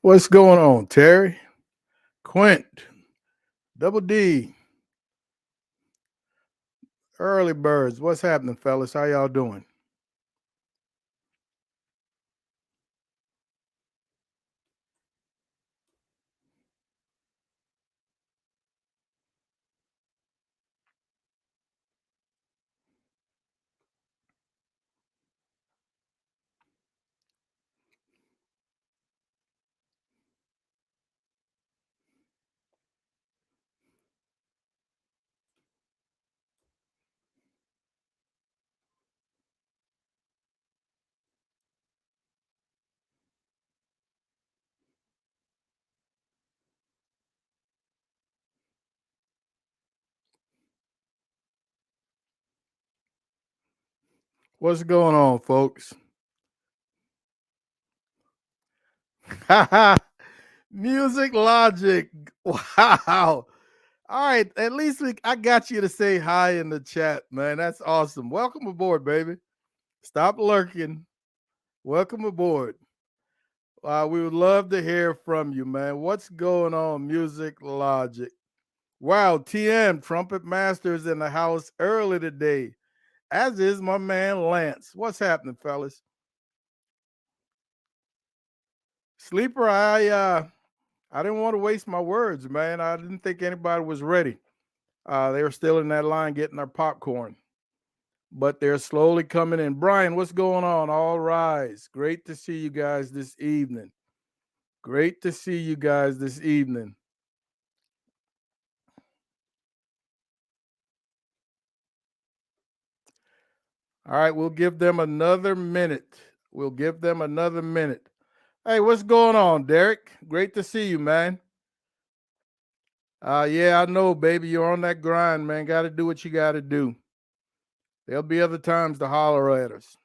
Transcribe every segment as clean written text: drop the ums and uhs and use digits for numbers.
What's going on, Terry? Quint, Double D, Early Birds. What's happening, fellas? How y'all doing? What's going on, folks? Music logic. Wow. All right. At least I got you to say hi in the chat, man. That's awesome. Welcome aboard, baby. Stop lurking. Welcome aboard. We would love to hear from you, man. What's going on, Music Logic? Wow, TM, Trumpet Masters in the house early today, as is my man Lance. What's happening, fellas? Sleeper, I didn't want to waste my words, man. I didn't think anybody was ready. They were still in that line getting their popcorn, but they're slowly coming in. Brian, what's going on? All rise. Great to see you guys this evening. Great to see you guys this evening. All right, we'll give them another minute. We'll give them another minute. Hey, what's going on, Derek? Great to see you, man. Yeah, I know, baby. You're on that grind, man. Got to do what you got to do. There'll be other times to holler at us.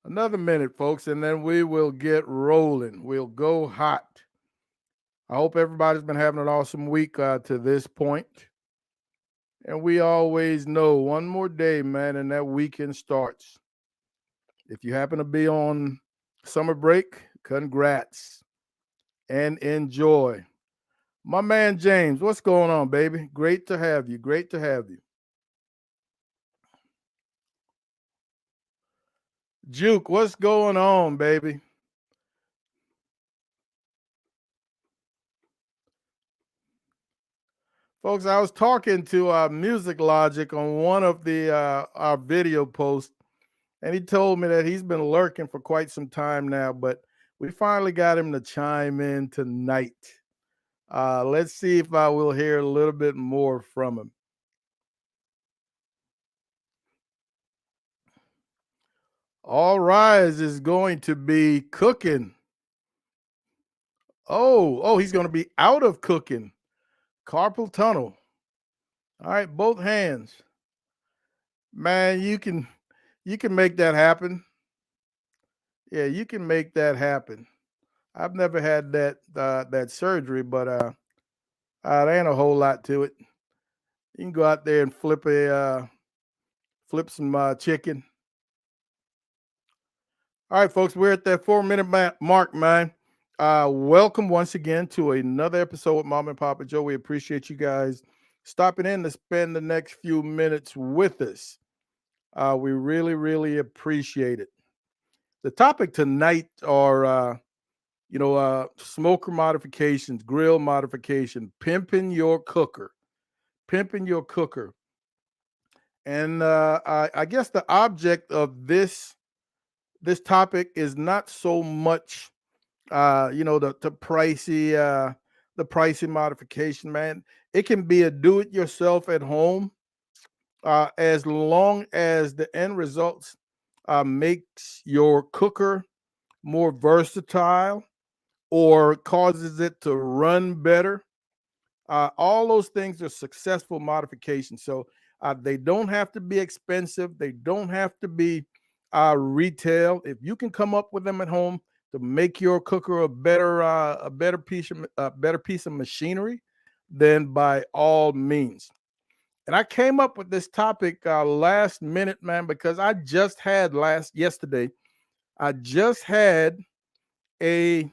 Another minute, folks, and then we will get rolling. We'll go hot. I hope everybody's been having an awesome week to this point. And we always know one more day, man, and that weekend starts. If you happen to be on summer break, congrats and enjoy. My man James, what's going on, baby? Great to have you. Great to have you. Juke, what's going on, baby? Folks, I was talking to Music Logic on one of the our video posts, and he told me that he's been lurking for quite some time now, but we finally got him to chime in tonight. Let's see if I will hear a little bit more from him. All Rise is going to be cooking. Oh, he's going to be out of cooking. Carpal tunnel. All right, both hands. Man, you can make that happen. Yeah, you can make that happen. I've never had that surgery, but there ain't a whole lot to it. You can go out there and flip some chicken. All right, folks, we're at that 4 minute mark, man. Welcome once again to another episode with Mom and Papa Joe. We appreciate you guys stopping in to spend the next few minutes with us. We really, really appreciate it. The topic tonight are, smoker modifications, grill modification, pimping your cooker. And I guess the object of this topic is not so much, the pricey modification, man. It can be a do-it-yourself at home, as long as the end results makes your cooker more versatile or causes it to run better. All those things are successful modifications. So they don't have to be expensive. They don't have to be retail. If you can come up with them at home to make your cooker a better piece of machinery, then by all means. And I came up with this topic last minute, man, because I just had yesterday I just had a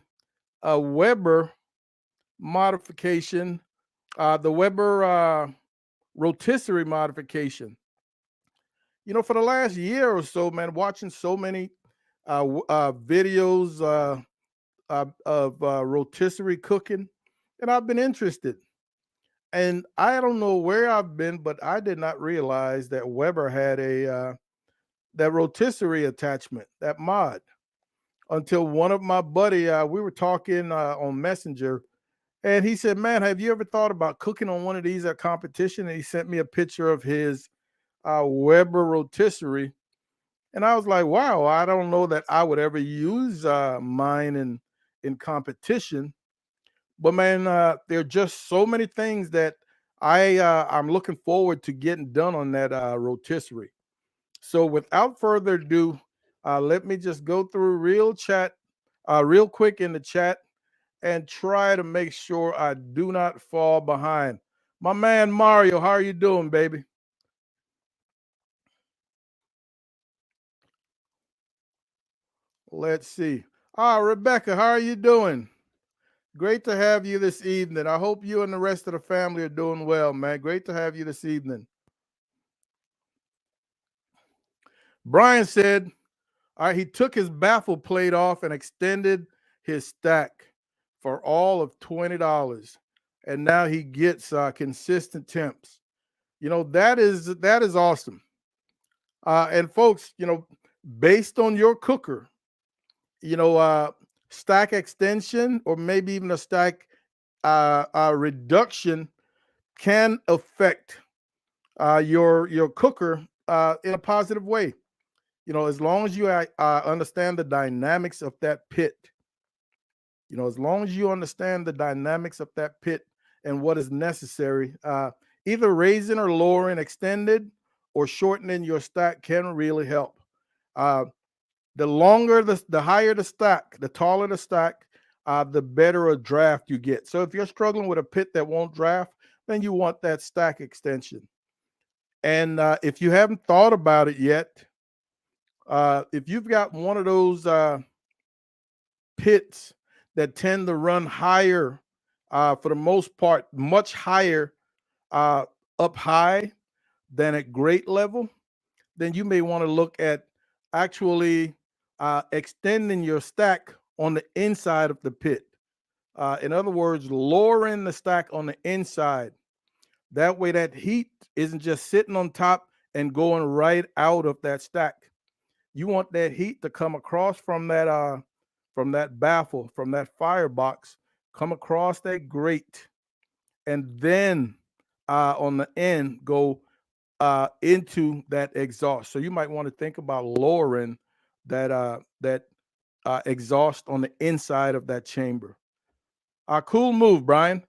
a Weber modification, the Weber rotisserie modification. For the last year or so, man, watching so many videos of rotisserie cooking, and I've been interested. And I don't know where I've been, but I did not realize that Weber had a that rotisserie attachment, that mod, until one of my buddy, we were talking on Messenger, and he said, "Man, have you ever thought about cooking on one of these at competition?" And he sent me a picture of his Weber rotisserie, and I was like, "Wow, I don't know that I would ever use mine in competition." But man, there are just so many things that I'm looking forward to getting done on that rotisserie. So without further ado, let me just go through real quick in the chat, and try to make sure I do not fall behind. My man Mario, how are you doing, baby? Let's see. Rebecca, how are you doing? Great to have you this evening. I hope you and the rest of the family are doing well, man. Great to have you this evening. Brian said, all right, he took his baffle plate off and extended his stack for all of $20. And now he gets consistent temps. That is awesome. And folks, based on your cooker, you know, uh, stack extension or maybe even a stack reduction can affect your cooker in a positive way. As long as you understand the dynamics of that pit, as long as you understand the dynamics of that pit and what is necessary, either raising or lowering, extended or shortening your stack can really help. Uh, the higher the stack, the taller the stack, the better a draft you get. So if you're struggling with a pit that won't draft, then you want that stack extension. And if you haven't thought about it yet, if you've got one of those pits that tend to run higher, for the most part, much higher uh, up high than at grade level, then you may want to look at actually extending your stack on the inside of the pit. In other words, lowering the stack on the inside. That way, that heat isn't just sitting on top and going right out of that stack. You want that heat to come across from that baffle, from that firebox, come across that grate, and then on the end go into that exhaust. So you might want to think about lowering that exhaust on the inside of that chamber. Cool move, Brian.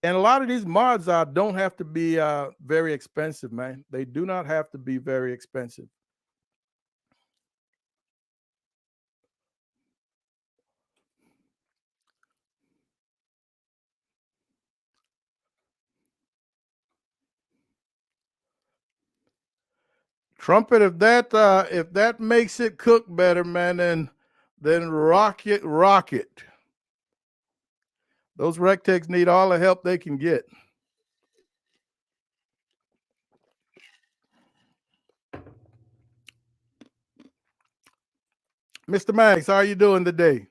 And a lot of these mods don't have to be very expensive, man. They do not have to be very expensive. Trumpet, if that makes it cook better, man, then rock it. Those Rectex need all the help they can get. Mr. Max, how are you doing today?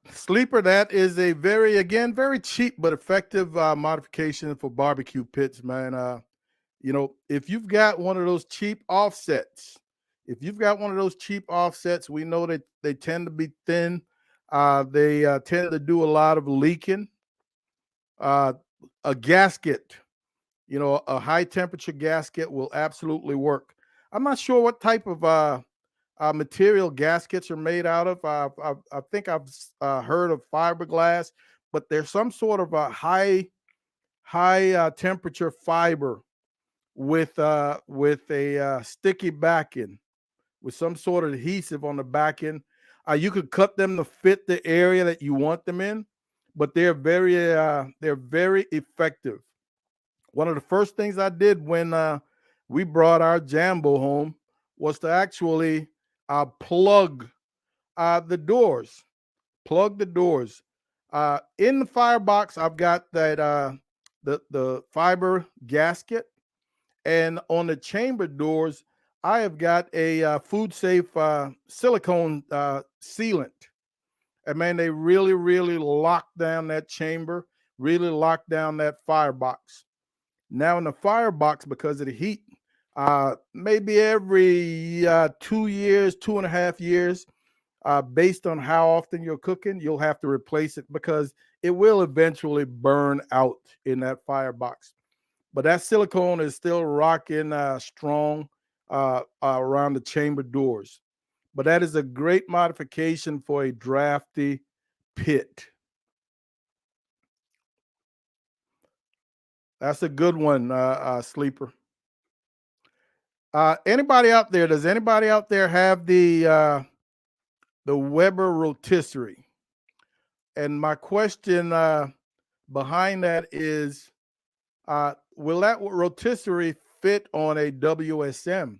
Sleeper, that is a very cheap but effective modification for barbecue pits, man. If you've got one of those cheap offsets, we know that they tend to be thin. They tend to do a lot of leaking. Uh, a gasket, a high temperature gasket will absolutely work. I'm not sure what type of material gaskets are made out of. I think I've heard of fiberglass, but there's some sort of a high temperature fiber with a sticky backing, with some sort of adhesive on the back end. You could cut them to fit the area that you want them in, but they're very effective. One of the first things I did when we brought our Jambo home was to actually plug the doors. Plug the doors. In the firebox, I've got that the fiber gasket, and on the chamber doors, I have got a food safe silicone sealant. And man, they really, really lock down that chamber, really lock down that firebox. Now in the firebox, because of the heat, maybe every 2 years, 2.5 years, based on how often you're cooking, you'll have to replace it because it will eventually burn out in that firebox. But that silicone is still rocking strong around the chamber doors. But that is a great modification for a drafty pit. That's a good one, sleeper. Anybody out there? Does anybody out there have the Weber rotisserie? And my question behind that is, will that rotisserie fit on a WSM?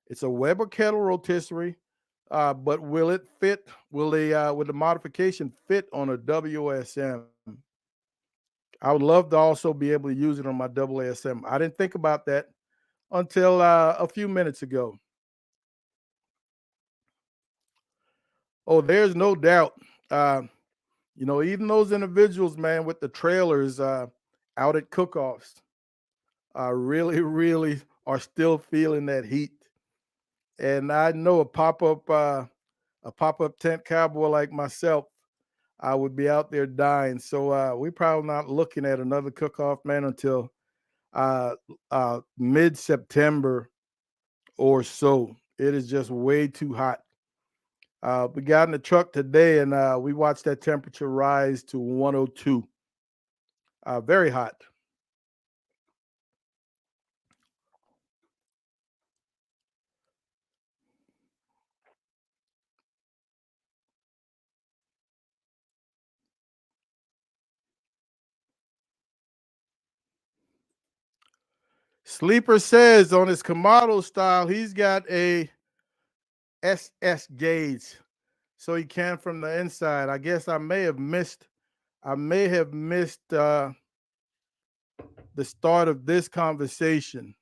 It's a Weber kettle rotisserie, but will it fit? Will the modification fit on a WSM? I would love to also be able to use it on my WSM. I didn't think about that until a few minutes ago. Oh, there's no doubt. Uh, even those individuals, man, with the trailers out at cook-offs, really, really are still feeling that heat. And I know a pop-up tent cowboy like myself, I would be out there dying. So we're probably not looking at another cook-off, man, until uh, mid-September or so. It is just way too hot. We got in the truck today and we watched that temperature rise to 102. Very hot. Sleeper says on his Kamado style, he's got a SS gauge, so he can from the inside. I guess I may have missed the start of this conversation.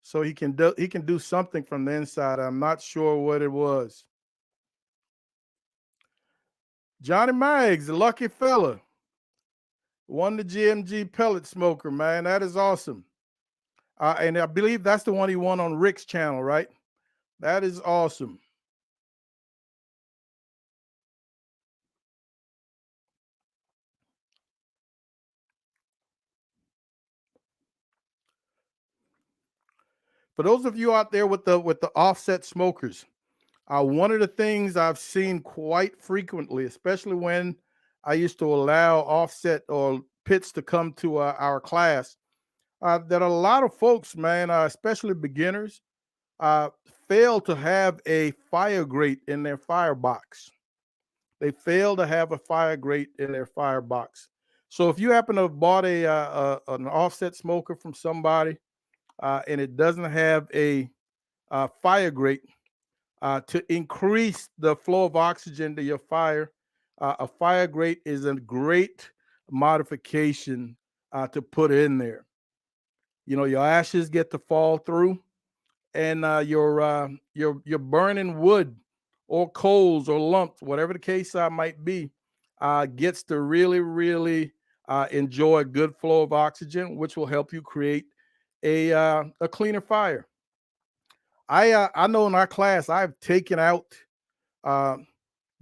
So he can do something from the inside. I'm not sure what it was. Johnny Maggs, the lucky fella, won the GMG pellet smoker, man. That is awesome. And I believe that's the one he won on Rick's channel, right? That is awesome. For those of you out there with the offset smokers, one of the things I've seen quite frequently, especially when I used to allow offset or pits to come to our class, that a lot of folks, man, especially beginners, uh, fail to have a fire grate in their firebox. They fail to have a fire grate in their firebox. So if you happen to have bought an offset smoker from somebody and it doesn't have a fire grate to increase the flow of oxygen to your fire, a fire grate is a great modification to put in there. Your ashes get to fall through, and your burning wood or coals or lumps, whatever the case might be, gets to really, really enjoy a good flow of oxygen, which will help you create a cleaner fire. I know in our class I've taken out uh,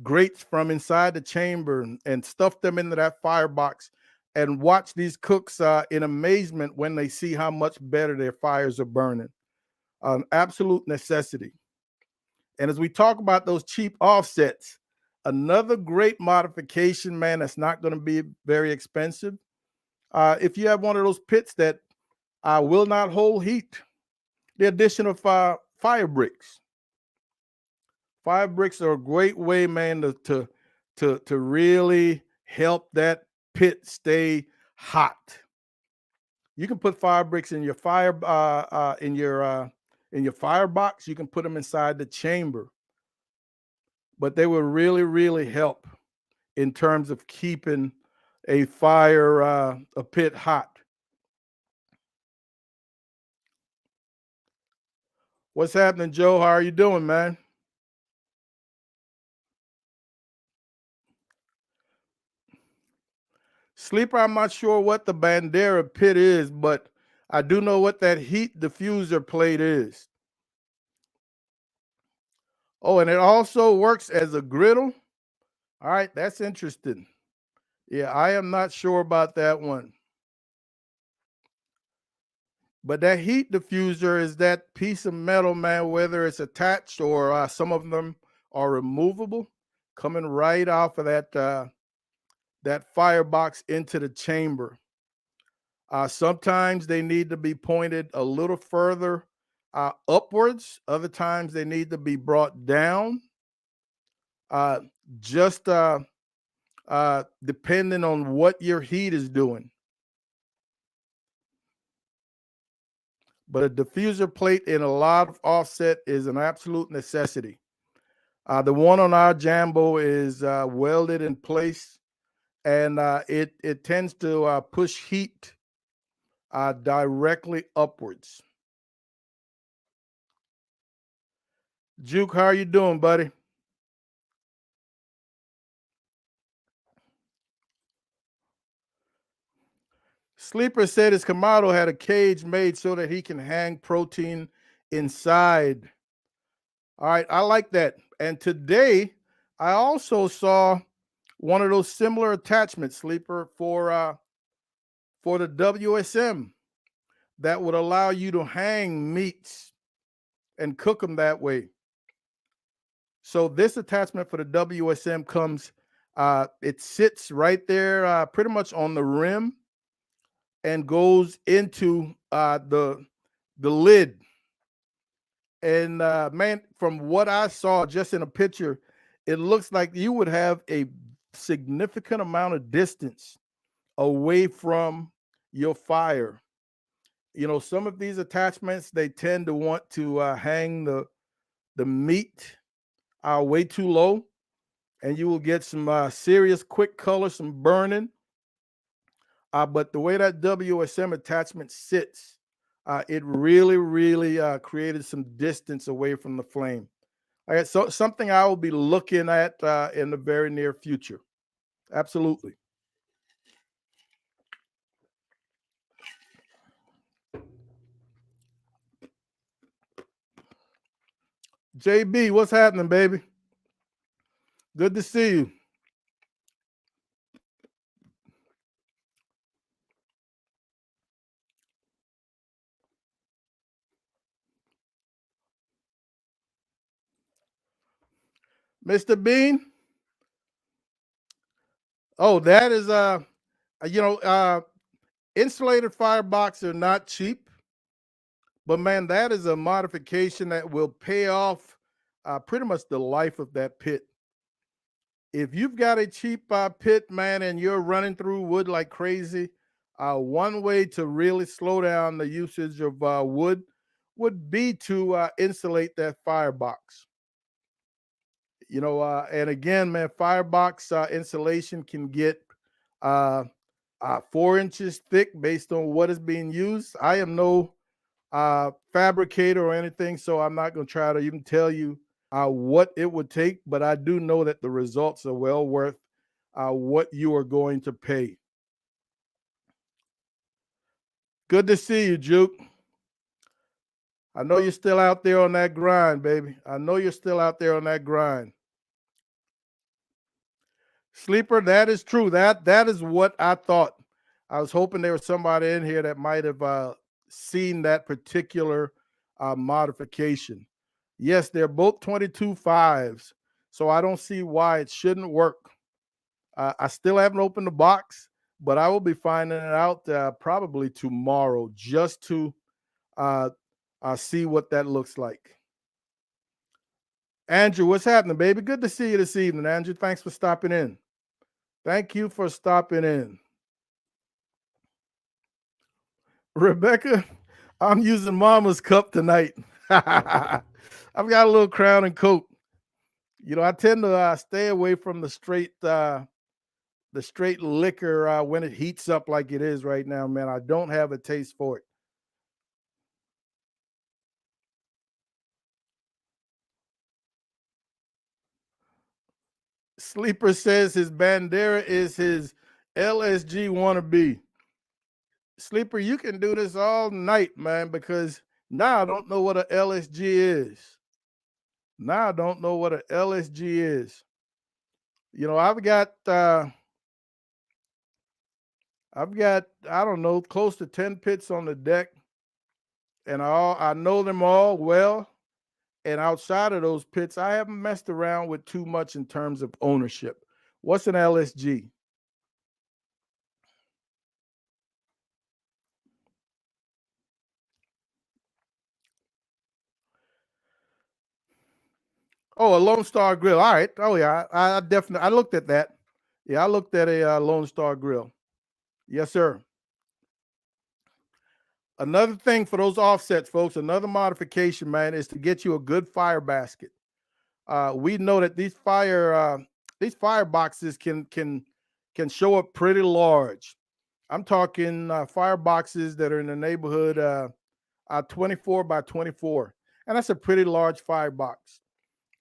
grates from inside the chamber and stuffed them into that firebox and watch these cooks in amazement when they see how much better their fires are burning. An absolute necessity. And as we talk about those cheap offsets, another great modification, man, that's not going to be very expensive. If you have one of those pits that will not hold heat, the addition of fire bricks. Fire bricks are a great way, man, to really help that pit stay hot. You can put fire bricks in your in your firebox. You can put them inside the chamber, but they will really, really help in terms of keeping a pit hot. What's happening, Joe? How are you doing, man? Sleeper, I'm not sure what the Bandera pit is, but I do know what that heat diffuser plate is. Oh, and it also works as a griddle. All right, that's interesting. Yeah, I am not sure about that one. But that heat diffuser is that piece of metal, man, whether it's attached or some of them are removable, coming right off of that firebox into the chamber. Sometimes they need to be pointed a little further upwards. Other times they need to be brought down, uh, just depending on what your heat is doing. But a diffuser plate in a lot of offset is an absolute necessity. The one on our Jambo is welded in place, and it tends to push heat directly upwards. Juke, how are you doing, buddy? Sleeper said his Kamado had a cage made so that he can hang protein inside. All right, I like that. And today, I also saw one of those similar attachments, Sleeper, for the WSM that would allow you to hang meats and cook them that way. So this attachment for the WSM comes, it sits right there, pretty much on the rim, and goes into the lid. And man, from what I saw just in a picture, it looks like you would have a significant amount of distance away from your fire. You know, some of these attachments they tend to want to hang the meat way too low, and you will get some serious quick color, some burning. But the way that WSM attachment sits, it really, really created some distance away from the flame. All right, so something I will be looking at in the very near future. Absolutely. JB, what's happening, baby? Good to see you. Mr. Bean. Oh, that is you know, insulated firebox are not cheap, but man, that is a modification that will pay off pretty much the life of that pit. If you've got a cheap pit, man, and you're running through wood like crazy, one way to really slow down the usage of wood would be to insulate that firebox. You know, and again, man, firebox insulation can get uh, 4 inches thick based on what is being used. I am no fabricator or anything, so I'm not going to try to even tell you what it would take, but I do know that the results are well worth what you are going to pay. Good to see you, Juke. I know you're still out there on that grind, baby. I know you're still out there on that grind. Sleeper, that is true. That is what I thought. I was hoping there was somebody in here that might have seen that particular modification. Yes, they're both 22 fives, so I don't see why it shouldn't work. I still haven't opened the box, but I will be finding it out probably tomorrow just to uh, see what that looks like. Andrew, what's happening, baby? Good to see you this evening, Andrew. Thanks for stopping in. Thank you for stopping in. Rebecca, I'm using mama's cup tonight. I've got a little Crown and Coke. I tend to stay away from the straight liquor when it heats up like it is right now, man. I don't have a taste for it. Sleeper says his Bandera is his LSG wannabe. Sleeper, you can do this all night, man, because now I don't know what a LSG is. Now I don't know what a LSG is. I've got I don't know, close to 10 pits on the deck, and I know them all well. And outside of those pits, I haven't messed around with too much in terms of ownership. What's an LSG? Oh, a Lone Star Grill. All right. Oh yeah, I definitely I looked at that. Yeah, I looked at a Lone Star Grill. Yes, sir. Another thing for those offsets, folks, another modification, man, is to get you a good fire basket. We know that these fire boxes can show up pretty large. I'm talking fire boxes that are in the neighborhood 24 by 24, and that's a pretty large fire box.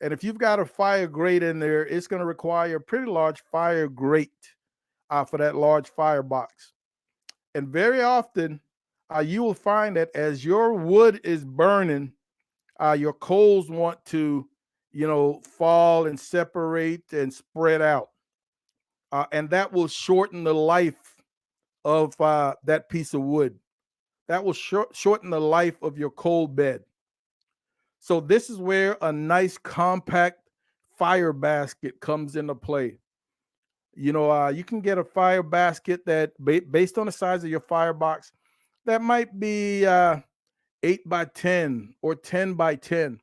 And if you've got a fire grate in there, it's going to require a pretty large fire grate for that large fire box. And very often, you will find that as your wood is burning, your coals want to, fall and separate and spread out. And that will shorten the life of that piece of wood. That will shorten the life of your coal bed. So, this is where a nice compact fire basket comes into play. You can get a fire basket that, based on the size of your firebox, that might be 8 by 10 or 10 by 10,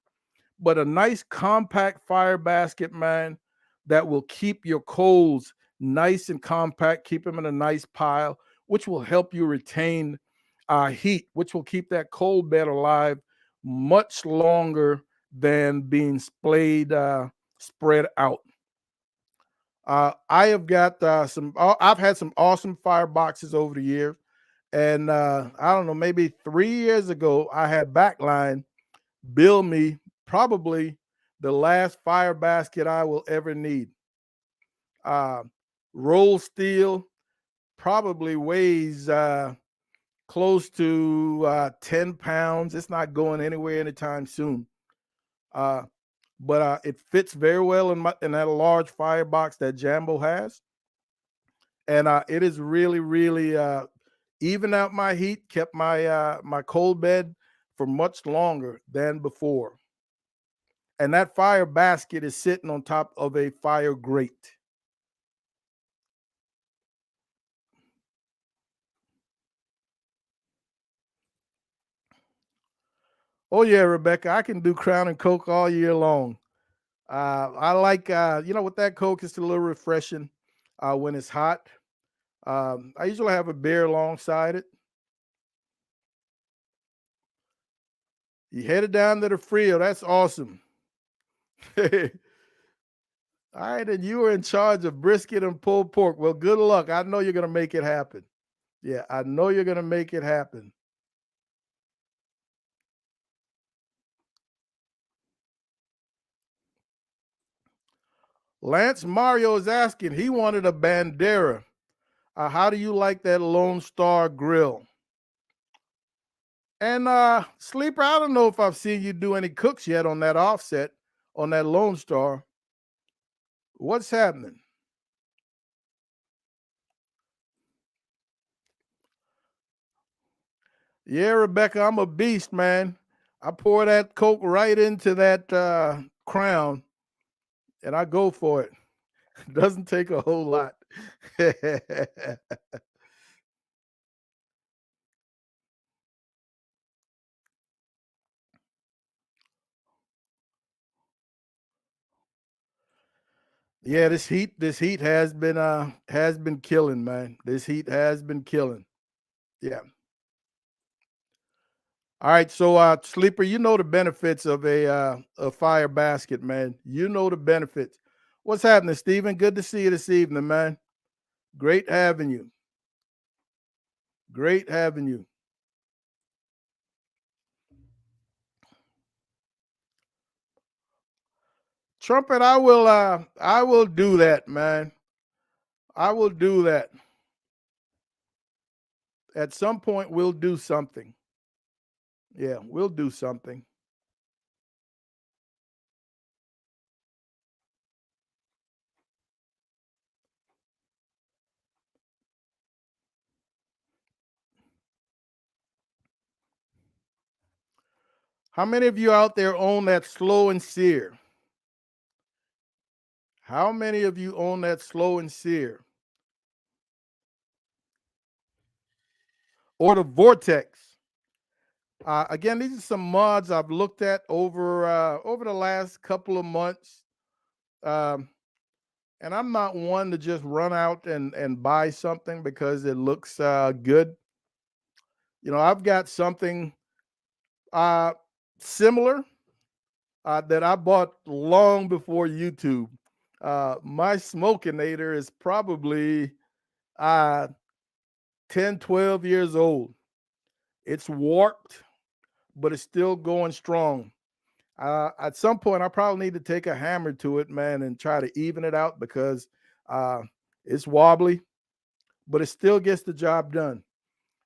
but a nice compact fire basket, man, that will keep your coals nice and compact, keep them in a nice pile, which will help you retain heat, which will keep that coal bed alive much longer than being spread out. I have got I've had some awesome fire boxes over the years. And I don't know, maybe 3 years ago, I had Backline build me probably the last fire basket I will ever need. Uh, Roll steel probably weighs close to 10 pounds. It's not going anywhere anytime soon. Uh, but it fits very well in that large firebox that Jambo has. And it is really, really even out my heat, kept my cold bed for much longer than before. And that fire basket is sitting on top of a fire grate. Oh yeah, Rebecca, I can do Crown and Coke all year long. I like with that Coke, it's a little refreshing when it's hot. I usually have a beer alongside it. You headed down to the Frio. That's awesome. All right, and you were in charge of brisket and pulled pork. Well, good luck. I know you're gonna make it happen. Yeah, I know you're gonna make it happen. Lance Mario is asking. He wanted a Bandera. How do you like that Lone Star Grill? And Sleeper, I don't know if I've seen you do any cooks yet on that offset on that Lone Star. What's happening? Yeah, Rebecca, I'm a beast, man. I pour that Coke right into that crown and I go for it. Doesn't take a whole lot. Yeah, this heat has been killing, man. This heat has been killing. Yeah. All right, so sleeper, you know the benefits of a fire basket, man. You know the benefits. What's happening, Stephen? Good to see you this evening, man. Great having you. Great having you. Trumpet, I will do that, man. I will do that. At some point we'll do something. Yeah, we'll do something. How many of you out there own that slow and sear? How many of you own that slow and sear? Or the vortex? Again, these are some mods I've looked at over the last couple of months. Um, and I'm not one to just run out and buy something because it looks good. I've got something uh, similar that I bought long before YouTube. My Smokinator is probably uh, 10, 12 years old. It's warped, but it's still going strong. At some point, I probably need to take a hammer to it, man, and try to even it out because uh, it's wobbly, but it still gets the job done.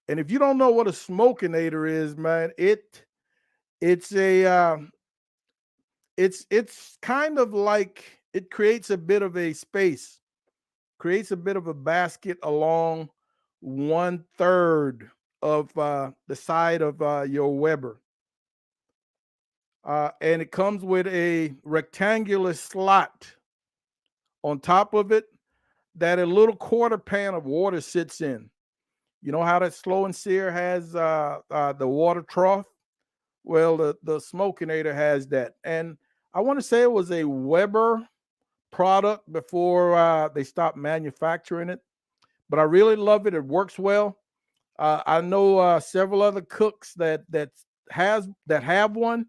And if you don't know what a smokinator is, man, it's a it's kind of like it creates a bit of a space, creates a bit of a basket along 1/3 of the side of your Weber. And it comes with a rectangular slot on top of it that a little quarter pan of water sits in. You know how that slow and sear has the water trough? Well, the Smokinator has that. And I want to say it was a Weber product before they stopped manufacturing it. But I really love it. It works well. I know several other cooks that have one.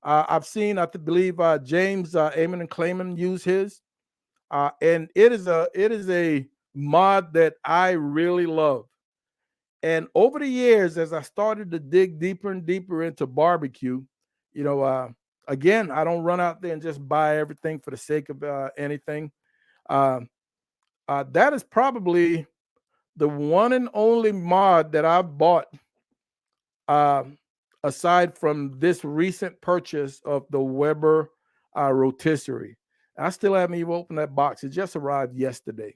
I've seen, believe James Amen and Clayman use his, and it is a mod that I really love. And over the years, as I started to dig deeper and deeper into barbecue, you know, uh, again, I don't run out there and just buy everything for the sake of anything. Uh, that is probably the one and only mod that I bought, um, aside from this recent purchase of the Weber rotisserie. I still haven't even opened that box. It just arrived yesterday.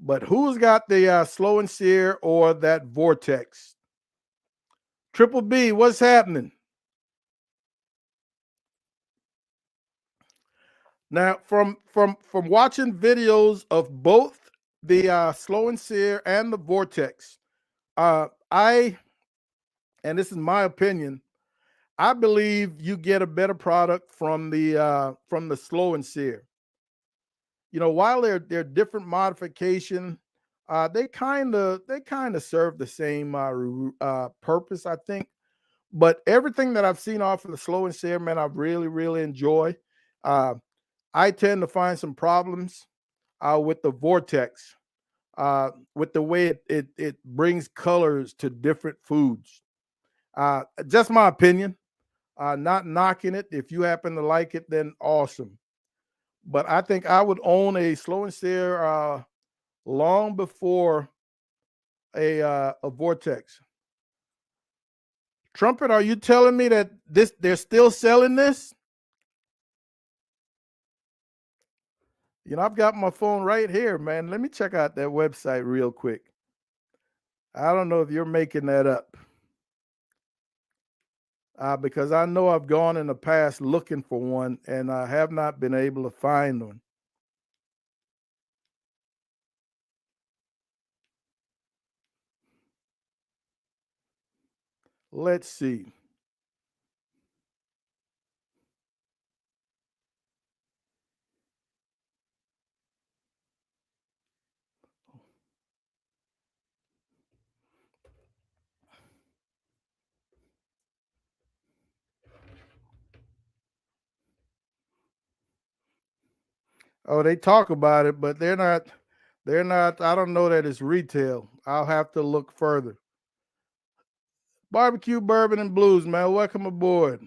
But who's got the slow and sear or that vortex? Triple B, what's happening? Now, from watching videos of both the slow and sear and the vortex, I and this is my opinion, I believe you get a better product from the slow and sear. While they're different modification, they kind of serve the same purpose, I think. But everything that I've seen off of the slow and sear, man, I really enjoy. Uh, I tend to find some problems with the vortex, with the way it brings colors to different foods. Just my opinion. Not knocking it. If you happen to like it, then awesome. But I think I would own a slow and sear long before a vortex. Trumpet, are you telling me that this they're still selling this? I've got my phone right here, man. Let me check out that website real quick. I don't know if you're making that up, because I know I've gone in the past looking for one and I have not been able to find one. Let's see. Oh, they talk about it, but they're not. I don't know that it's retail. I'll have to look further. Barbecue Bourbon and Blues, man. Welcome aboard.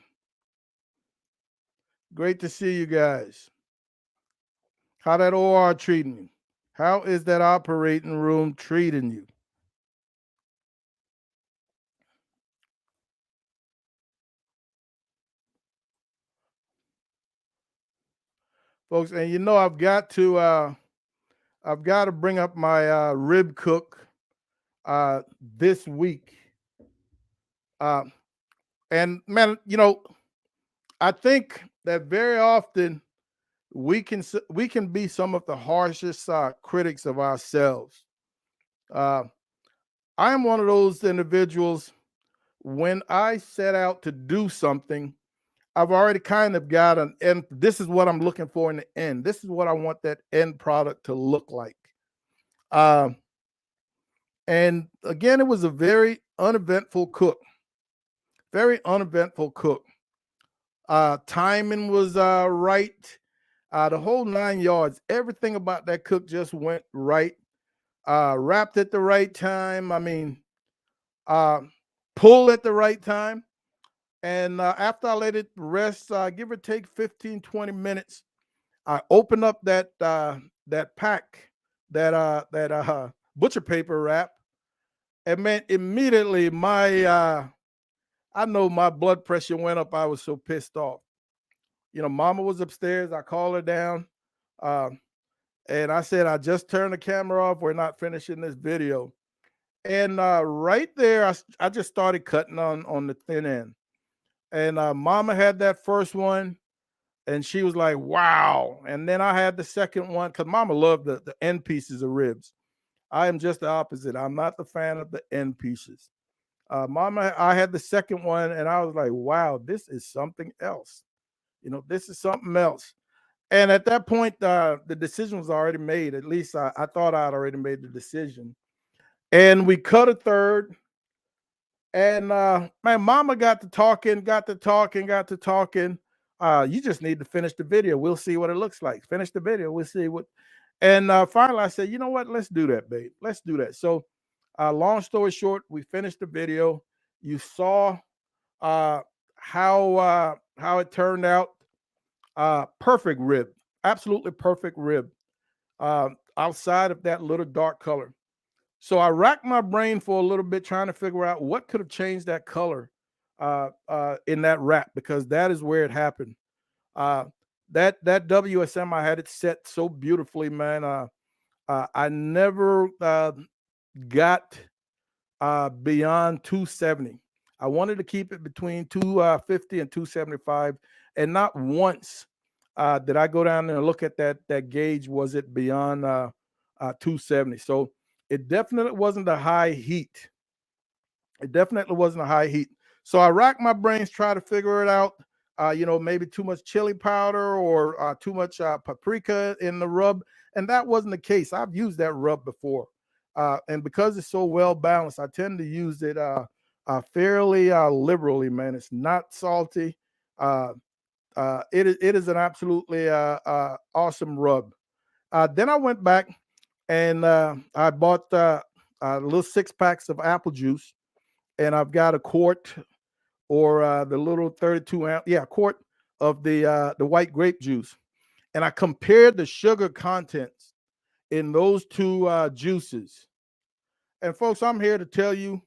Great to see you guys. How that OR treating you? How is that operating room treating you? Folks, and I've got to bring up my rib cook this week. Uh, and man, I think that very often we can be some of the harshest critics of ourselves. Uh, I am one of those individuals. When I set out to do something, I've already kind of got an end. This is what I'm looking for in the end. This is what I want that end product to look like. Um, and again, it was a very uneventful cook. Very uneventful cook. Timing was right. The whole 9 yards. Everything about that cook just went right. Wrapped at the right time. I mean, uh, pull at the right time. And after I let it rest, give or take 15, 20 minutes, I opened up that pack, that butcher paper wrap, and man, immediately my I know my blood pressure went up. I was so pissed off. Mama was upstairs. I called her down, uh, and I said, "I just turned the camera off. We're not finishing this video." And right there, I just started cutting on the thin end. And Mama had that first one, and she was like, "Wow!" And then I had the second one because Mama loved the end pieces of ribs. I am just the opposite. I'm not the fan of the end pieces. Mama, I had the second one, and I was like, "Wow, this is something else." This is something else. And at that point, the decision was already made. At least I thought I'd already made the decision. And we cut a third. And my mama got to talking, got to talking, got to talking. You just need to finish the video. We'll see what it looks like. Finish the video. We'll see what. And finally, I said, you know what? Let's do that, babe. Let's do that. So, long story short, we finished the video. You saw uh, how it turned out. Perfect rib, absolutely perfect rib. Outside of that little dark color. So I racked my brain for a little bit trying to figure out what could have changed that color in that wrap because that is where it happened. Uh, that WSM I had it set so beautifully, man. I never got beyond 270. I wanted to keep it between 250 and 275, and not once did I go down there and look at that gauge. Was it beyond 270? So it definitely wasn't a high heat. It definitely wasn't a high heat. So I racked my brains trying to figure it out. Maybe too much chili powder or too much paprika in the rub, and that wasn't the case. I've used that rub before, and because it's so well balanced, I tend to use it fairly liberally. Man, it's not salty. Uh, it is an absolutely awesome rub. Then I went back and I bought little 6 packs of apple juice, and I've got a quart or the little 32 ounce, yeah, quart of the white grape juice, and I compared the sugar contents in those two juices. And folks, I'm here to tell you,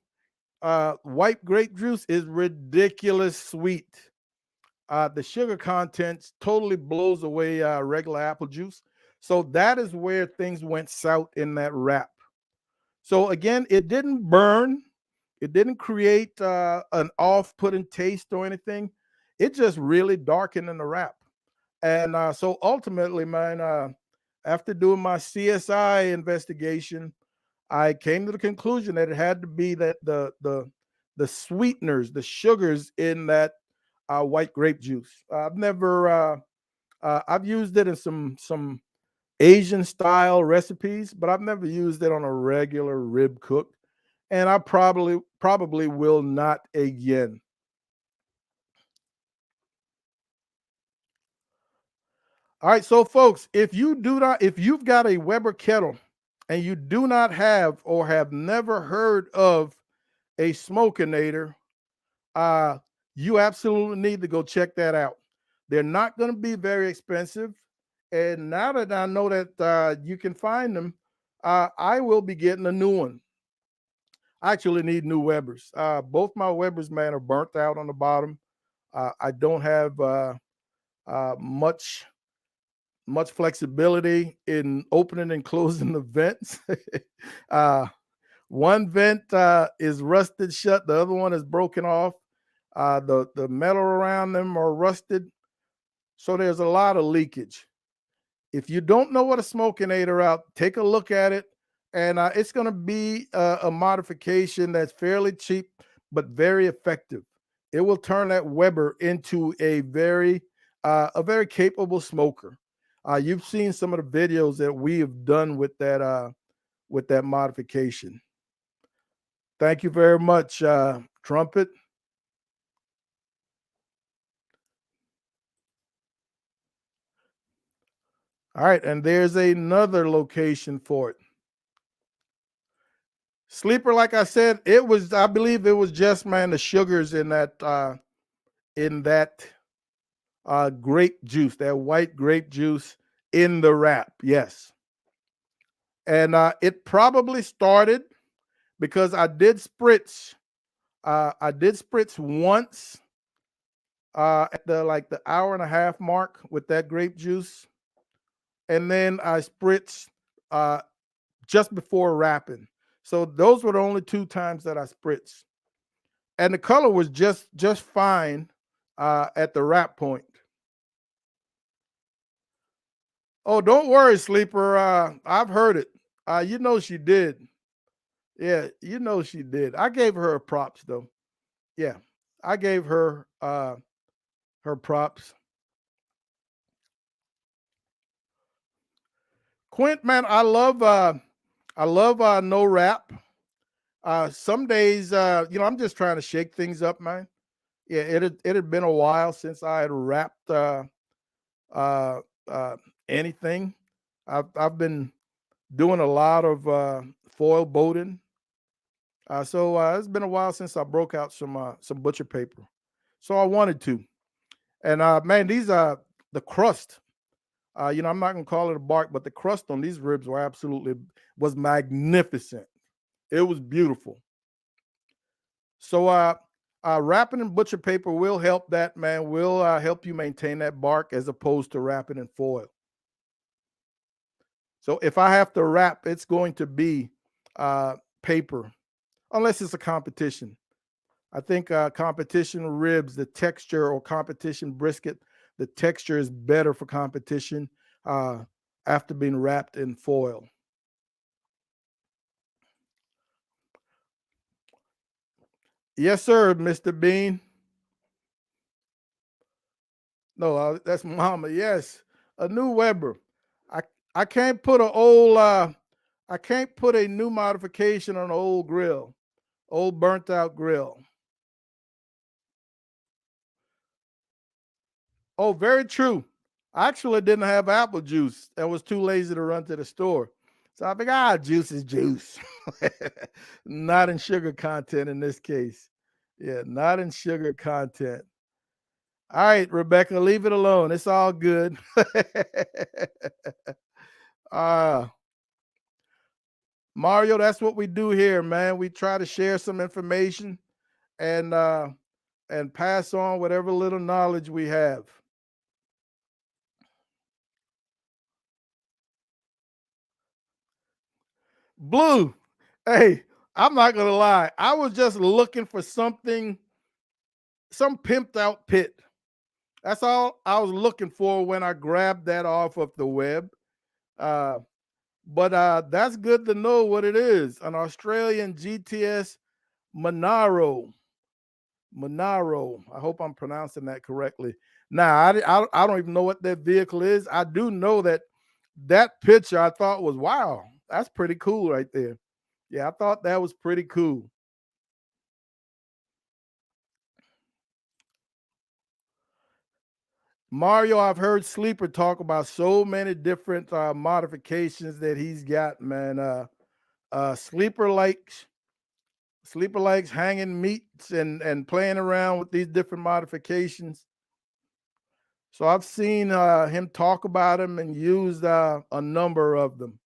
white grape juice is ridiculous sweet. The sugar contents totally blows away regular apple juice. So that is where things went south in that wrap. So again, it didn't burn. It didn't create an off-putting taste or anything. It just really darkened in the wrap. And so ultimately, man, after doing my CSI investigation, I came to the conclusion that it had to be that the sweeteners, the sugars in that white grape juice. I've used it in some Asian style recipes, but I've never used it on a regular rib cook, and I probably will not again. All right, so folks, if you've got a Weber kettle and you do not have or have never heard of a smokinator, uh, you absolutely need to go check that out. They're not going to be very expensive. And now that I know that you can find them, I will be getting a new one. I actually need new Webers. Both my Webers, man, are burnt out on the bottom. I don't have much flexibility in opening and closing the vents. uh, One vent is rusted shut, the other one is broken off. The metal around them are rusted, so there's a lot of leakage. If you don't know what a smokinator out, take a look at it, and it's going to be a modification that's fairly cheap but very effective. It will turn that Weber into a very capable smoker. You've seen some of the videos that we have done with that modification. Thank you very much, Trumpet. All right, and there's another location for it. Sleeper, like I said, I believe it was just, man, the sugars in that grape juice, that white grape juice in the wrap. Yes. And it probably started because I did spritz once at the hour and a half mark with that grape juice, and then I spritzed uh, just before wrapping. So those were the only two times that I spritzed, and the color was just fine at the wrap point. Oh, don't worry, sleeper. I've heard it. She did. Yeah, she did. I gave her props though. Yeah, I gave her props. Quint, man, I love no wrap. Some days, I'm just trying to shake things up, man. Yeah, it had been a while since I had wrapped uh, uh, anything. I've been doing a lot of foil boating, so it's been a while since I broke out some butcher paper. So I wanted to, and man, these the crust. I'm not gonna call it a bark, but the crust on these ribs was magnificent. It was beautiful. So wrapping in butcher paper will help that, man. Will help you maintain that bark as opposed to wrapping in foil. So if I have to wrap, it's going to be paper, unless it's a competition. I think competition ribs, the texture, or competition brisket, the texture is better for competition uh, after being wrapped in foil. Yes, sir, Mr. Bean. No, that's Mama. Yes, a new Weber. I I can't put I can't put a new modification on an old grill, old burnt out grill. Oh, very true. I actually didn't have apple juice and was too lazy to run to the store. So I think, juice is juice. Not in sugar content in this case. Yeah, not in sugar content. All right, Rebecca, leave it alone. It's all good. uh Mario, that's what we do here, man. We try to share some information and pass on whatever little knowledge we have. Blue, hey, I'm not gonna lie. I was just looking for some pimped out pit. That's all I was looking for when I grabbed that off of the web. Uh, but that's good to know what it is. An Australian GTS Monaro. Monaro. I hope I'm pronouncing that correctly. Now, I don't even know what that vehicle is. I do know that picture I thought was, wow, that's pretty cool right there. Yeah, I thought that was pretty cool. Mario, I've heard Sleeper talk about so many different modifications that he's got, man. Uh, Sleeper likes Sleeper likes hanging meats and playing around with these different modifications. So I've seen him talk about them and used a number of them.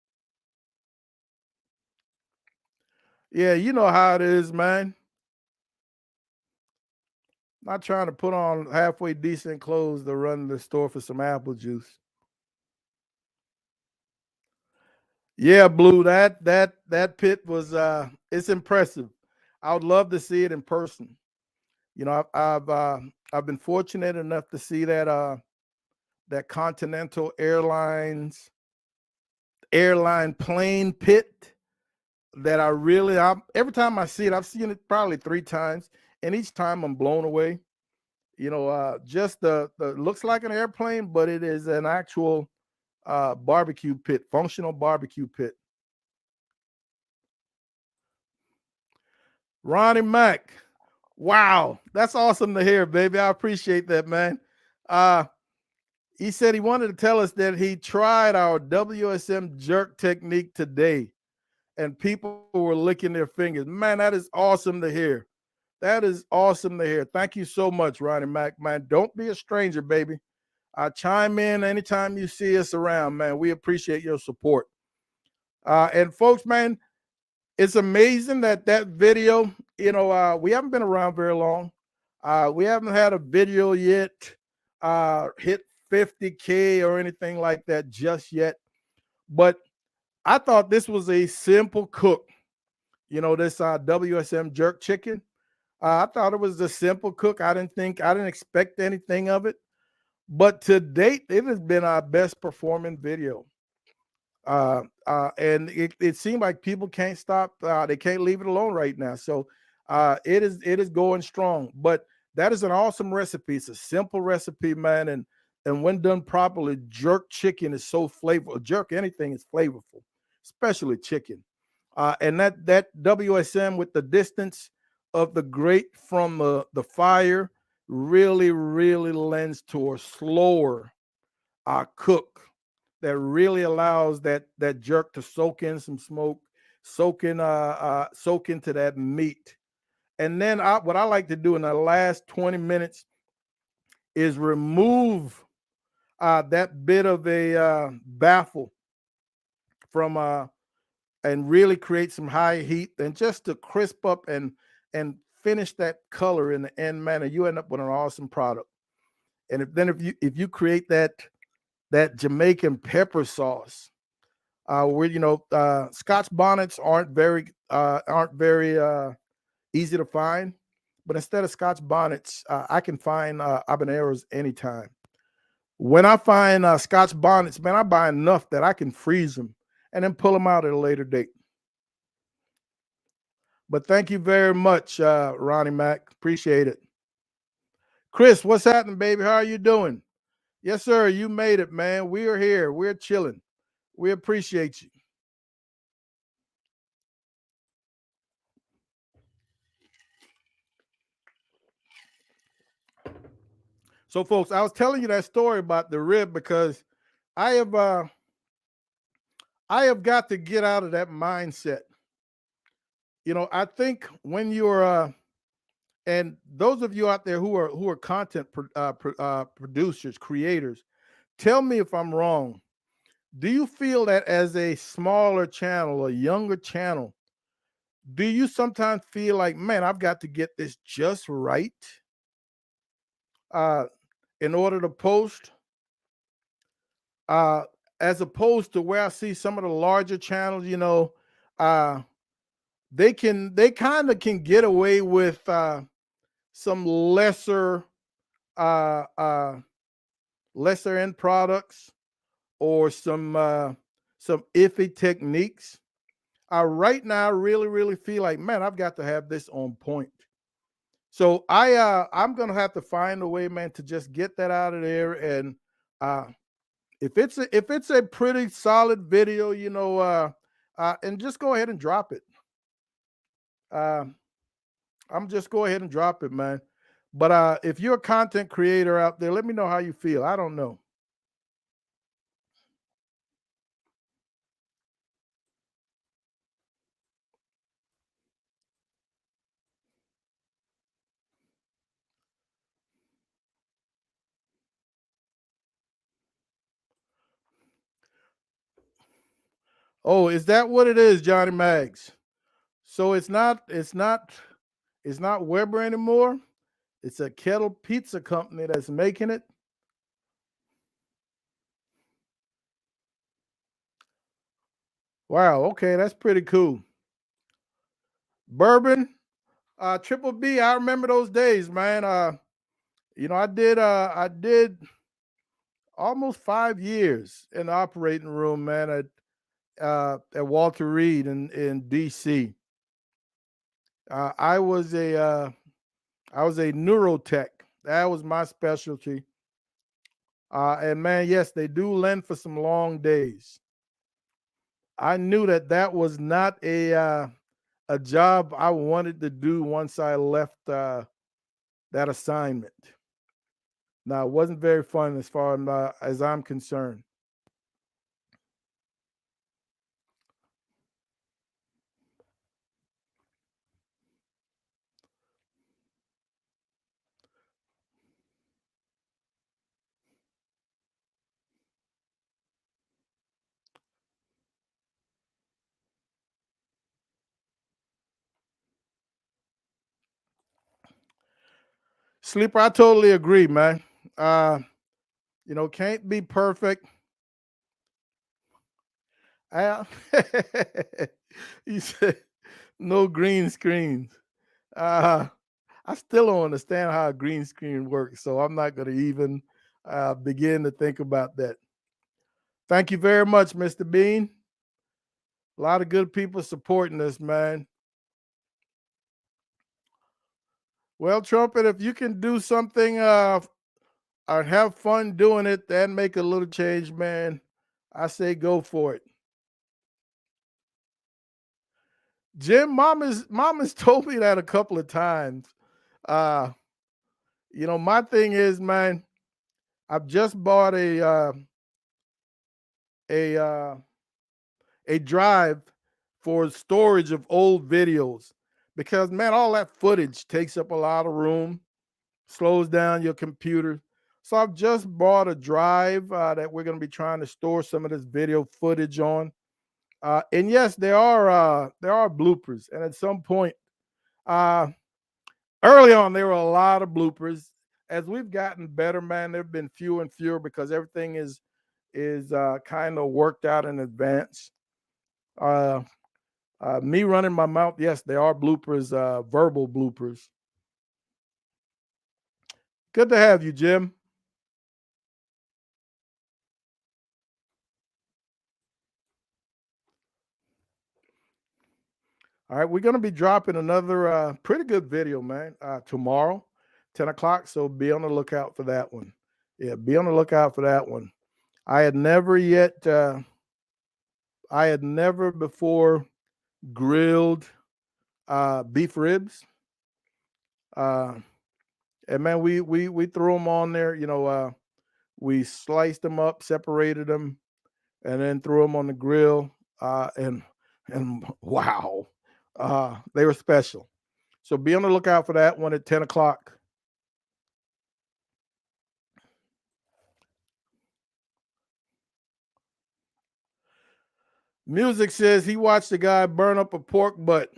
Yeah, you know how it is, man. Not trying to put on halfway decent clothes to run to the store for some apple juice. Yeah, Blue, that pit was it's impressive. I would love to see it in person. You know, I've been fortunate enough to see that Continental Airlines airline plane pit that every time I see it, I've seen it probably 3 times, and each time I'm blown away. You know, just the looks like an airplane, but it is an actual barbecue pit, functional barbecue pit. Ronnie Mack, wow, that's awesome to hear, baby. I appreciate that, man. Uh, he said he wanted to tell us that he tried our WSM jerk technique today, and people were licking their fingers. Man, that is awesome to hear. That is awesome to hear. Thank you so much, Ronnie Mack. Man, don't be a stranger, baby. Chime in anytime you see us around, man. We appreciate your support. And folks, man, it's amazing that video, we haven't been around very long. We haven't had a video yet hit 50K or anything like that just yet. But I thought this was a simple cook. This WSM jerk chicken. I thought it was a simple cook. I didn't expect anything of it. But to date, it has been our best performing video. And it seemed like people can't stop. They can't leave it alone right now. So it is going strong. But that is an awesome recipe. It's a simple recipe, man. And when done properly, jerk chicken is so flavorful. Jerk anything is flavorful, especially chicken. And that WSM with the distance of the grate from the fire really, really lends to a slower cook that really allows that jerk to soak in some smoke, soak into that meat. And then what I like to do in the last 20 minutes is remove that bit of a baffle from and really create some high heat and just to crisp up and finish that color in the end manner. You end up with an awesome product. And if you create that Jamaican pepper sauce, where Scotch bonnets aren't very easy to find, but instead of Scotch bonnets, I can find habaneros anytime. When I find Scotch bonnets, man, I buy enough that I can freeze them and then pull them out at a later date. But thank you very much, Ronnie Mack. Appreciate it. Chris, what's happening, baby? How are you doing? Yes, sir. You made it, man. We are here. We're chilling. We appreciate you. So, folks, I was telling you that story about the rib because I have uh, I have got to get out of that mindset. I think when you're and those of you out there who are content producers, creators, tell me if I'm wrong. Do you feel that as a smaller channel, a younger channel, do you sometimes feel like, man, I've got to get this just right uh, in order to post, uh, as opposed to where I see some of the larger channels, uh, they kind of can get away with some uh, uh, lesser end products or some iffy techniques. Right now, I really, really feel like, man, I've got to have this on point. So I'm gonna have to find a way, man, to just get that out of there. And uh, if it's a pretty solid video, and just go ahead and drop it. Uh, I'm just go ahead and drop it, man. But if you're a content creator out there, let me know how you feel. I don't know. Oh, is that what it is, Johnny Mags? So it's not Weber anymore. It's a Kettle Pizza Company that's making it. Wow, okay, that's pretty cool. Bourbon, Triple B, I remember those days, man. I did almost 5 years in the operating room, man, at Walter Reed in DC. I was a neurotech. That was my specialty. And man, yes, they do lend for some long days. I knew that was not a job I wanted to do once I left that assignment. Now, it wasn't very fun as far as I'm concerned. Sleeper, I totally agree, man. Uh, can't be perfect. I, you said no green screens. Uh, I still don't understand how a green screen works, so I'm not going to even begin to think about that. Thank you very much, Mr. Bean. A lot of good people supporting this, man. Well, Trumpet, if you can do something or have fun doing it and make a little change, man, I say go for it. Jim, mom has told me that a couple of times. Uh, my thing is, man, I've just bought a uh, a drive for storage of old videos because man, all that footage takes up a lot of room, slows down your computer. So I've just bought a drive that we're going to be trying to store some of this video footage on. And yes, there are bloopers, and at some point, uh, early on, there were a lot of bloopers. As we've gotten better, man, there've been fewer and fewer because everything is kind of worked out in advance. Uh, me running my mouth, yes, there are bloopers, verbal bloopers. Good to have you, Jim. All right, we're gonna be dropping another pretty good video, man, tomorrow, 10 o'clock. So be on the lookout for that one. Yeah, be on the lookout for that one. I had never yet, I had never before grilled beef ribs. Uh, and man, we threw them on there. We sliced them up, separated them, and then threw them on the grill. And wow, they were special. So be on the lookout for that one at 10 o'clock. Music says he watched a guy burn up a pork butt.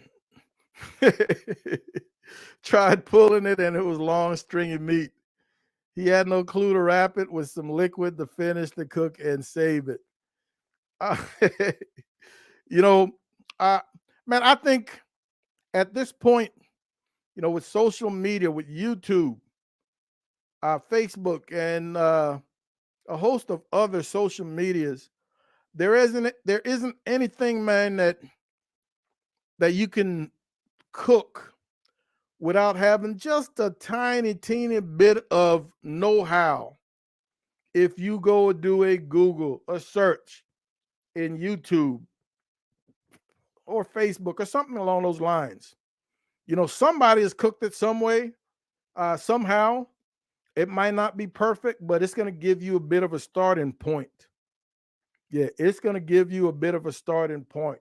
Tried pulling it and it was long, stringy meat. He had no clue to wrap it with some liquid to finish the cook and save it. Uh, you know, uh, man, I think at this point, with social media, with YouTube, Facebook, and a host of other social medias, there isn't anything, man, that you can cook without having just a tiny, teeny bit of know-how. If you go do a Google, a search in YouTube or Facebook or something along those lines, somebody has cooked it some way. Somehow it might not be perfect, but it's going to give you a bit of a starting point. Yeah, it's going to give you a bit of a starting point.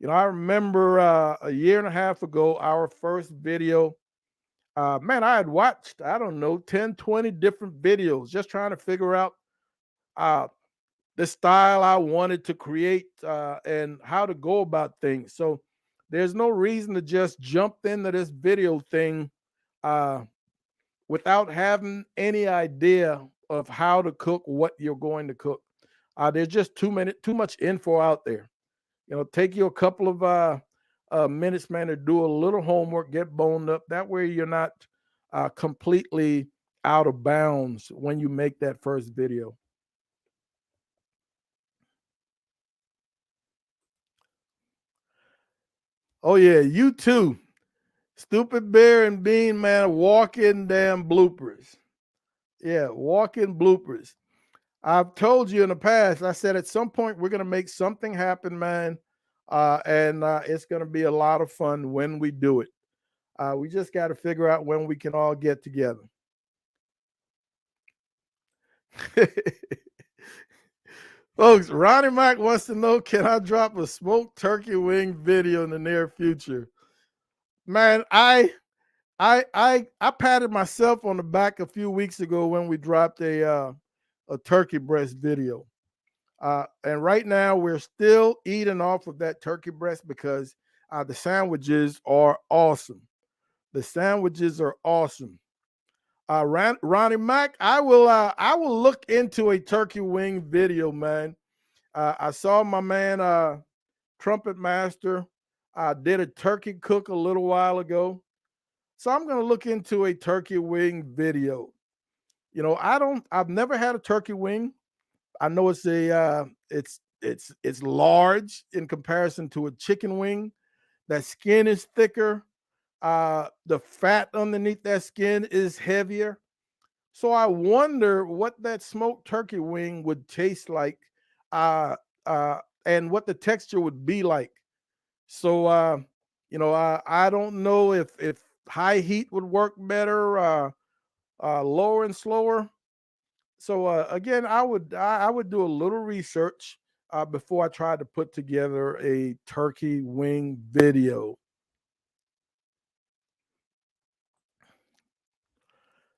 I remember a year and a half ago, our first video. Man, I had watched, I don't know, 10, 20 different videos just trying to figure out uh, the style I wanted to create and how to go about things. So there's no reason to just jump into this video thing uh, without having any idea of how to cook what you're going to cook. There's just too much info out there. Take you a couple of minutes, man, to do a little homework, get boned up. That way you're not completely out of bounds when you make that first video. Oh yeah, you too. Stupid Bear and Bean, man, walking damn bloopers. Yeah, walking bloopers. I've told you in the past, I said at some point we're going to make something happen, man. And it's going to be a lot of fun when we do it. We just got to figure out when we can all get together. Folks, Ronnie Mack wants to know, can I drop a smoked turkey wing video in the near future? Man, I patted myself on the back a few weeks ago when we dropped a turkey breast video. And right now we're still eating off of that turkey breast because the sandwiches are awesome. The sandwiches are awesome. Ronnie Mack, I will look into a turkey wing video, man. I saw my man Trumpet Master did a turkey cook a little while ago. So I'm gonna look into a turkey wing video. I've never had a turkey wing. I know it's large in comparison to a chicken wing. That skin is thicker. The fat underneath that skin is heavier. So I wonder what that smoked turkey wing would taste like, uh, and what the texture would be like. So I don't know if high heat would work better, lower and slower. So again, I would do a little research before I tried to put together a turkey wing video.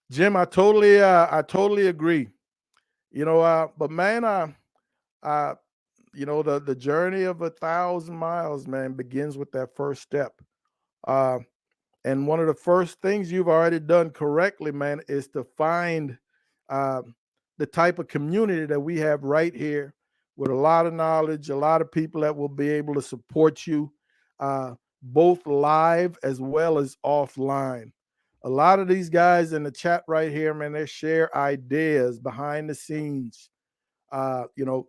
Jim, I totally agree. But man, uh, the journey of 1,000 miles, man, begins with that first step. Uh, and one of the first things you've already done correctly, man, is to find uh, the type of community that we have right here with a lot of knowledge, a lot of people that will be able to support you, uh, both live as well as offline. A lot of these guys in the chat right here, man, they share ideas behind the scenes. uh, you know,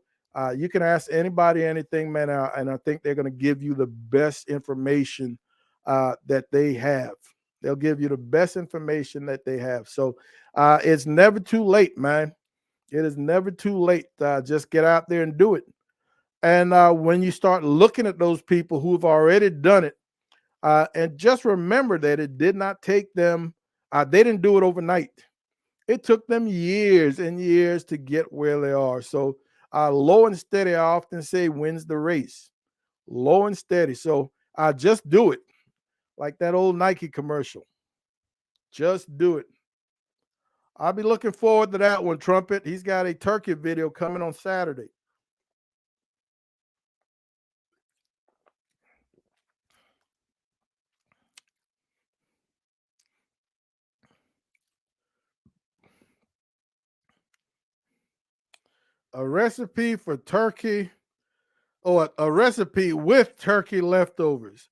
you can ask anybody anything, man, and I think they're going to give you the best information that they have. They'll give you the best information that they have. So it's never too late, man. It is never too late. Just get out there and do it. And when you start looking at those people who've already done it, and just remember that it did not take them, they didn't do it overnight. It took them years and years to get where they are. So low and steady, I often say, wins the race. Low and steady. So just do it, like that old Nike commercial. Just do it. I'll be looking forward to that one, Trumpet. He's got a turkey video coming on Saturday. A recipe for turkey, or a recipe with turkey leftovers,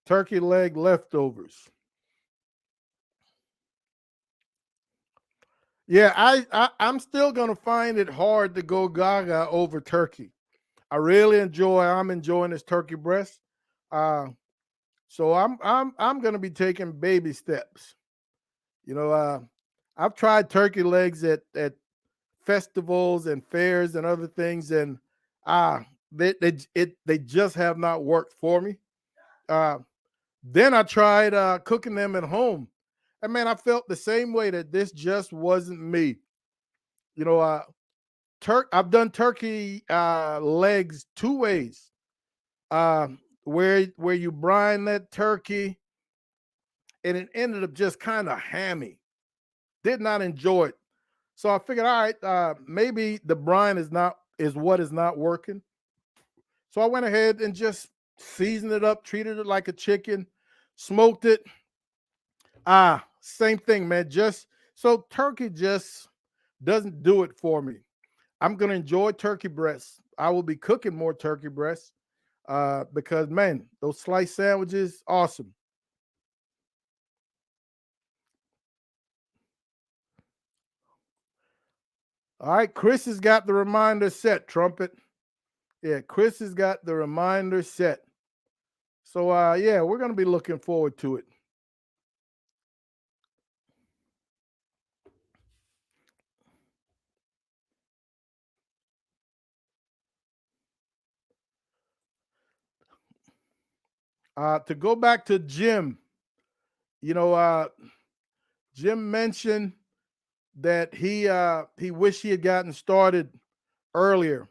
turkey leg leftovers. Yeah, I'm still gonna find it hard to go gaga over turkey. I'm enjoying this turkey breast. Uh, so I'm gonna be taking baby steps. You know, I've tried turkey legs at festivals and fairs and other things, and they just have not worked for me. Uh, then I tried cooking them at home, And man, I felt the same way that this just wasn't me. You know, I've done turkey legs two ways. Where you brine that turkey, and it ended up just kind of hammy. Did not enjoy it. So I figured, all right, maybe the brine is what is not working. So I went ahead and just seasoned it up, treated it like a chicken, smoked it. Same thing, man. Just so turkey just doesn't do it for me. I'm gonna enjoy turkey breasts. I will be cooking more turkey breasts because man, those sliced sandwiches, awesome. All right, Chris has got the reminder set, Trumpet. Yeah, Chris has got the reminder set. So yeah, we're gonna be looking forward to it. To go back to Jim, you know, Jim mentioned that he wished he had gotten started earlier.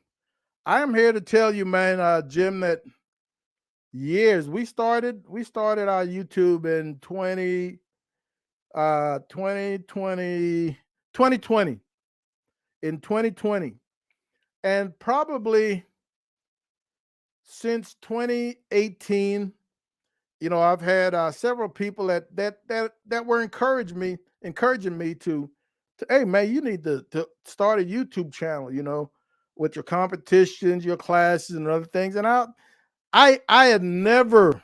I am here to tell you, man, Jim, that years we started our YouTube in 2020 2020 in 2020, and probably since 2018. I've had several people that were encouraging me to, hey man, you need to start a YouTube channel, with your competitions, your classes, and other things. And I had never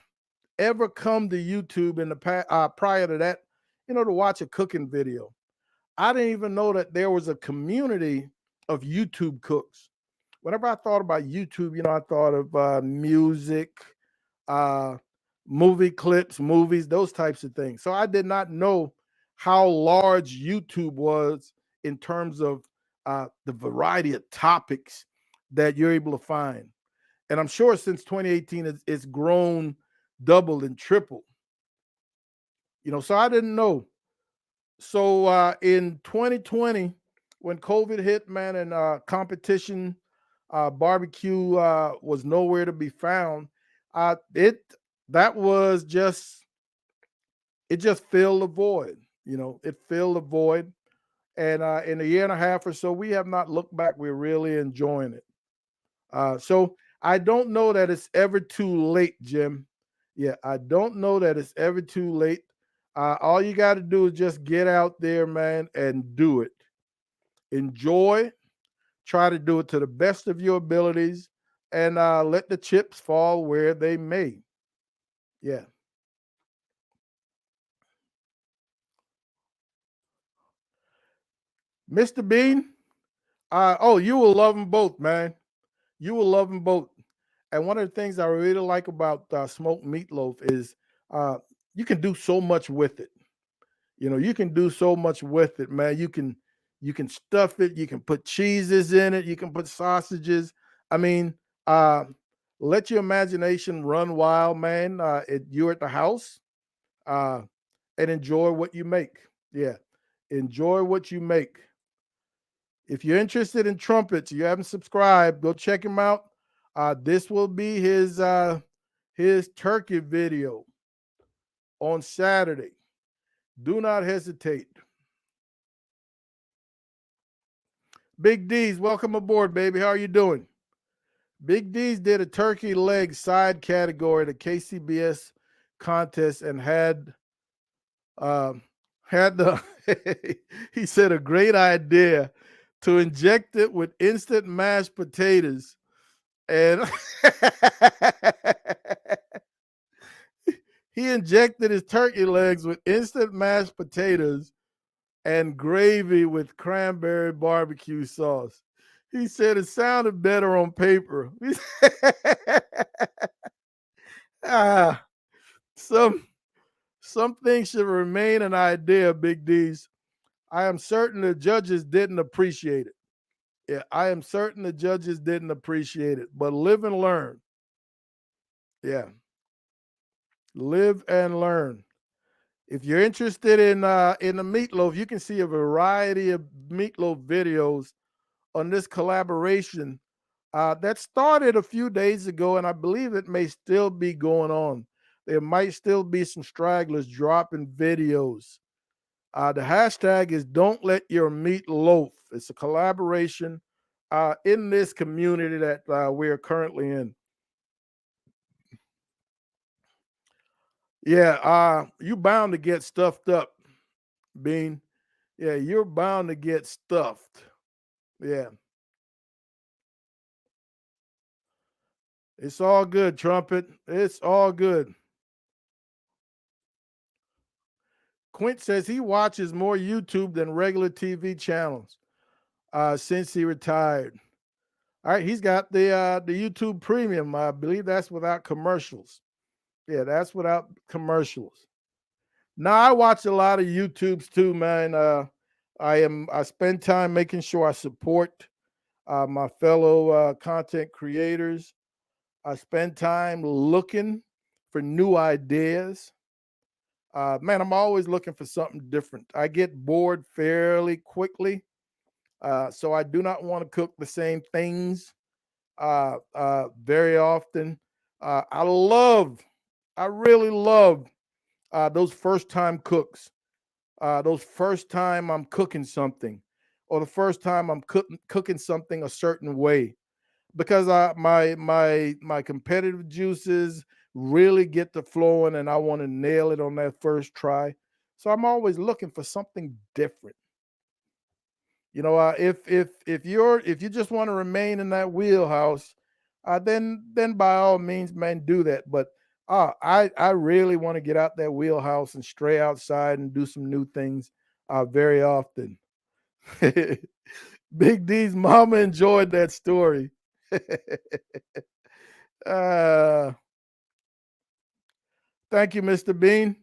ever come to YouTube in the past, prior to that, to watch a cooking video. I didn't even know that there was a community of YouTube cooks. Whenever I thought about YouTube, I thought of music, uh, movie clips, movies, those types of things. So I did not know how large YouTube was in terms of the variety of topics that you're able to find. And I'm sure since 2018, it's grown double and triple. So I didn't know. So in 2020, when COVID hit, man, and competition barbecue was nowhere to be found, it that was just it just filled the void. It filled the void. And in a year and a half or so, we have not looked back. We're really enjoying it. So I don't know that it's ever too late, Jim. Yeah, I don't know that it's ever too late. All you got to do is just get out there, man, and do it. Enjoy. Try to do it to the best of your abilities, and let the chips fall where they may. Yeah. Mr. Bean, oh, you will love them both, man. You will love them both. And one of the things I really like about smoked meatloaf is uh, you can do so much with it. You can do so much with it, man. You can stuff it. You can put cheeses in it. You can put sausages. I mean, uh, let your imagination run wild, man. You're at the house, uh, and enjoy what you make. Yeah, enjoy what you make. If you're interested in trumpets, you haven't subscribed, go check him out. This will be his turkey video on Saturday. Do not hesitate. Big D's, welcome aboard, baby. How are you doing? Big D's did a turkey leg side category at a KCBS contest and um, had the he said a great idea to inject it with instant mashed potatoes and he injected his turkey legs with instant mashed potatoes and gravy with cranberry barbecue sauce. He said it sounded better on paper. ah, some some things should remain an idea, Big D's. I am certain the judges didn't appreciate it. Yeah, I am certain the judges didn't appreciate it, but live and learn. Yeah, live and learn. If you're interested in the meatloaf, you can see a variety of meatloaf videos on this collaboration that started a few days ago, and I believe it may still be going on. There might still be some stragglers dropping videos. The hashtag is "Don't Let Your Meat Loaf." It's a collaboration in this community that we are currently in. Yeah, you bound to get stuffed up, Bean. Yeah, you're bound to get stuffed. Yeah, it's all good, Trumpet. It's all good. Quint says he watches more YouTube than regular TV channels since he retired. All right, he's got the YouTube Premium. I believe that's without commercials. Yeah, that's without commercials. Now I watch a lot of YouTubes too, man. I spend time making sure I support my fellow content creators. I spend time looking for new ideas. Man, I'm always looking for something different. I get bored fairly quickly, so I do not want to cook the same things very often. I really love those first time cooks, those first time I'm cooking something, or the first time I'm cooking something a certain way, because my competitive juices really get to flowing, and I want to nail it on that first try. So I'm always looking for something different. If you just want to remain in that wheelhouse, then by all means, man, do that. But I really want to get out that wheelhouse and stray outside and do some new things very often. Big D's mama enjoyed that story. uh, Thank you, Mr. Bean.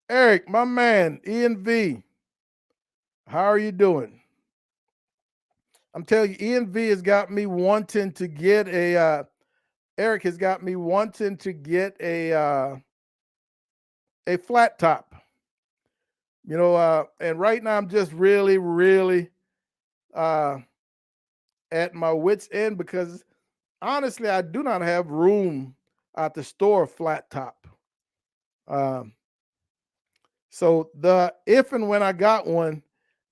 Eric, my man, Ian V. How are you doing? I'm telling you, Ian V has got me wanting to get Eric has got me wanting to get a flat top. And right now I'm just really, really uh, at my wits end, because honestly, I do not have room to store a flat top. Um, so the if and when I got one,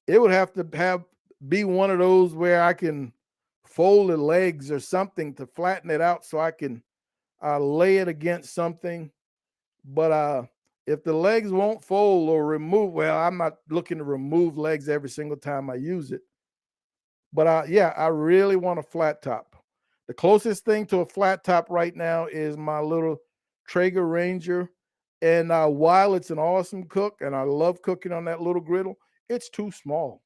it would have to be one of those where I can fold the legs or something to flatten it out so I can lay it against something. But if the legs won't fold or remove, well, I'm not looking to remove legs every single time I use it. But yeah, I really want a flat top. The closest thing to a flat top right now is my little Traeger Ranger. And while it's an awesome cook and I love cooking on that little griddle, it's too small.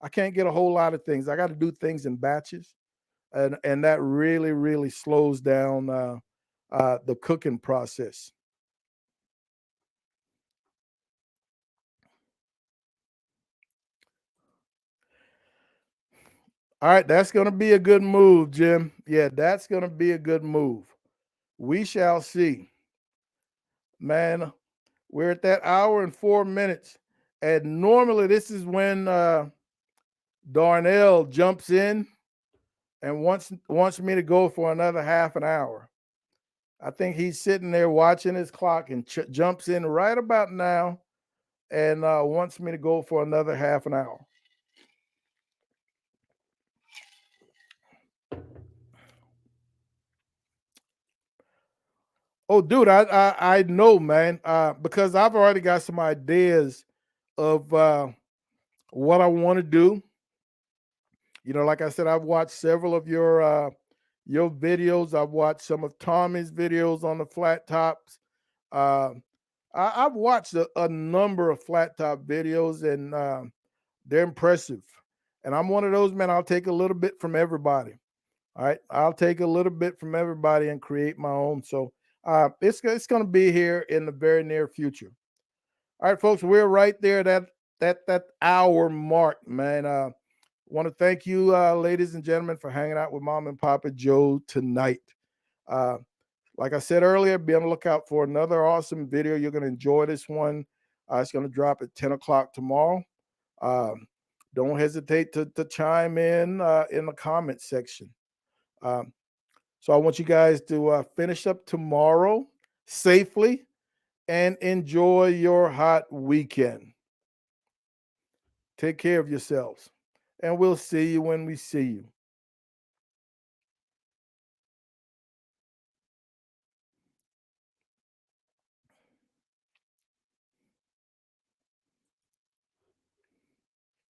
I can't get a whole lot of things. I got to do things in batches. And that really, really slows down the cooking process. All right, that's going to be a good move, Jim. Yeah, that's going to be a good move. We shall see. Man, we're at that hour and 4 minutes. And normally this is when Darnell jumps in and wants me to go for another half an hour. I think he's sitting there watching his clock and jumps in right about now and wants me to go for another half an hour. Oh, dude, I know, man, because I've already got some ideas of what I want to do. Like I said, I've watched several of your videos. I've watched some of Tommy's videos on the flat tops. Uh, I've watched a number of flat top videos, and they're impressive. And I'm one of those, man. I'll take a little bit from everybody. All right, I'll take a little bit from everybody and create my own. So it's going to be here in the very near future. All right, folks, we're right there that hour mark, man. Want to thank you, ladies and gentlemen, for hanging out with Mom and Papa Joe tonight. Like I said earlier, be on the lookout for another awesome video. You're going to enjoy this one. It's going to drop at 10 o'clock tomorrow. Um, don't hesitate to chime in the comment section. Um, so I want you guys to finish up tomorrow safely and enjoy your hot weekend. Take care of yourselves, and we'll see you when we see you.